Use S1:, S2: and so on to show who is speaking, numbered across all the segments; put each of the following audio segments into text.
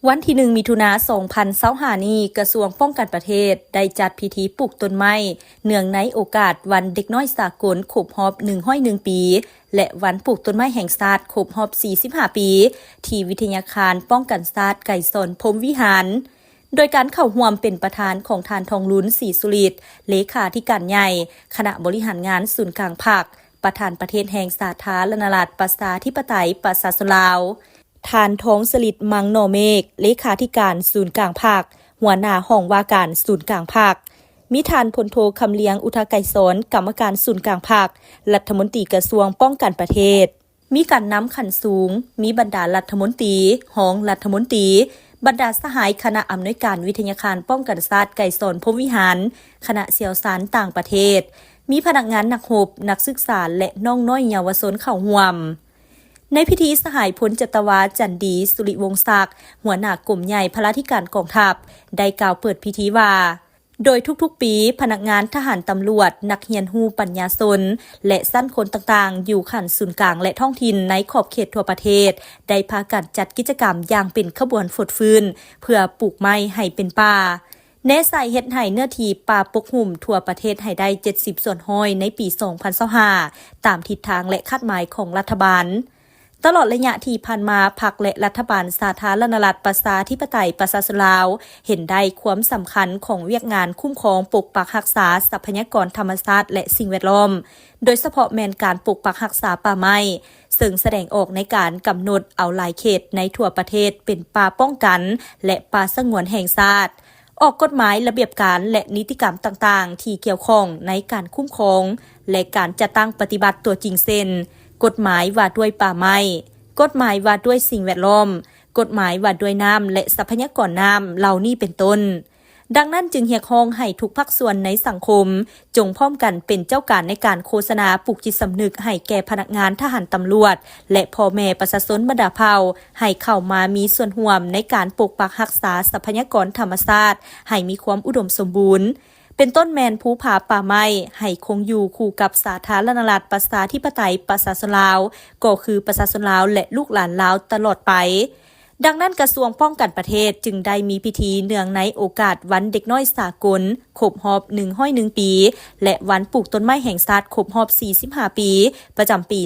S1: วันที่1 มิถุนายน 2025 นี้กระทรวงป้องกันประเทศได้จัดพิธีปลูกต้นไม้เนื่องในโอกาสวันเด็กน้อยสากลครบรอบ101 ปีและวันปลูกต้นไม้แห่งชาติครบรอบ45 ปีที่วิทยาคารป้องกันชาติไก่สนพรหมวิหารโดยการเข้าร่วมเป็นประธานของทานทองลุ้นศรีสุริตเลขาธิการใหญ่คณะบริหารงานศูนย์กลางภาคประธานประเทศแห่งสาธารณรัฐประชาธิปไตยประชาชนลาวทานทองสลิดมังโนเมกเลขาธิการศูนย์กลางภาคหัวหน้าห้องว่าการศูนย์กลางภาคมิทานพลโทคำเลียงอุทาไกรสนกรรมการศูนย์กลางภาครัฐมนตรีกระทรวงป้องกันประเทศมีการนำขันสูงมีบรรดารัฐมนตรีห้องรัฐมนตรีบรรดาสหายคณะอำนวยการวิทยาคารป้องกันชาติไก่สนพรหมวิหารคณะเสี่ยวสารต่างประเทศมีพนักงานนักรบนักศึกษาและน้องน้อยเยาวชนเข้าร่วมในพิธีสหายพลจตวาจันดีสุริวงศ์ศักดิ์หัวหน้ากลุ่มใหญ่พลาธิการกองทัพได้กล่าวเปิดพิธีว่าโดยทุกๆปีพนักงานทหารตำรวจนักเรียนฮู้ปัญญาชนและสั้นคนต่างๆอยู่ขันศูนย์กลางและท้องถิ่นในขอบเขตทั่วประเทศได้พากันจัดกิจกรรมอย่างเป็นขบวนฝดฟื้นเพื่อปลูกไม้ให้เป็นป่าแน่ใส่เฮ็ดให้เนื้อที่ป่าปกหุ่มทั่วประเทศให้ได้70 ส่วนห้อยในปี 2025 ตามทิศทางและคาดหมายของรัฐบาลตลอดระยะที่ผ่านมาพรรคและรัฐบาลสาธารณรัฐประชาธิปไตยประชาชนลาวเห็นได้ความสำคัญของเวียกงานคุ้มครองปกปักรักษาทรัพยากรธรรมชาติและสิ่งแวดล้อมโดยเฉพาะแม่นการปกปักรักษาป่าไม้ซึ่งแสดงออกในการกำหนดเอาหลายเขตในทั่วประเทศเป็นป่าป้องกันและป่าสงวนแห่งชาติออกกฎหมายระเบียบการและนิติกรรมต่างๆที่เกี่ยวข้องในการคุ้มครองและการจัดตั้งปฏิบัติตัวจริงเช่นกฎหมายว่าด้วยป่าไม้กฎหมายว่าด้วยสิ่งแวดล้อมกฎหมายว่าด้วยน้ำและทรัพยากรน้ำเหล่านี้เป็นต้นดังนั้นจึงเรียกร้องให้ทุกภาคส่วนในสังคมจงพร้อมกันเป็นเจ้าการในการโฆษณาปลุกจิตสำนึกให้แก่พนักงานทหารตำรวจและพ่อแม่ประชาชนบรรดาเผ่าให้เข้ามามีส่วนร่วมในการปกปักรักษาทรัพยากรธรรมชาติให้มีความอุดมสมบูรณ์เป็นต้นแมนภูผาป่าไม้ให้คงอยู่คู่กับสาธารณรัฐประชาธิปไตยประชาชนลาวก็คือประชาชนลาวและลูกหลานลาวตลอดไปดังนั้นกระทรวงป้องกันประเทศจึงได้มีพิธีเนื่องในโอกาสวันเด็กน้อยสากลครบรอบ101 ปีและวันปลูกต้นไม้แห่งชาติครบรอบ45 ปีประจำปี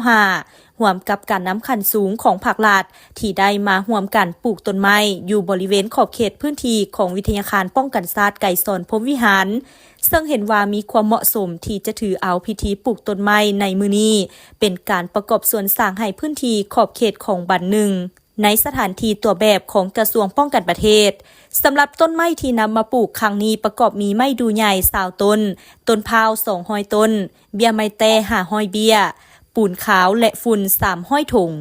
S1: 2025ร่วมกับการนำขันสูงของภาครัฐที่ได้มาร่วมกันปลูกต้นไม้อยู่บริเวณขอบเขตพื้นที่ของวิทยาคารป้องกันชาติไก่สนพรหมวิหารซึ่งเห็นว่ามีความเหมาะสมที่จะถือเอาพิธีปลูกต้นไม้ในมื้อนี้เป็นการประกอบส่วนสร้างให้พื้นที่ขอบเขตของบ้านหนึ่งในสถานที่ตัวแบบของกระทรวงป้องกันประเทศสำหรับต้นไม้ที่นำมาปลูกครั้งนี้ประกอบมีไม้ดูใหญ่20 ต้นต้นพร้าว200 ต้นเบี้ยไม้แต้500 เบี้ยปูนขาวและฝุ่น300 ถุง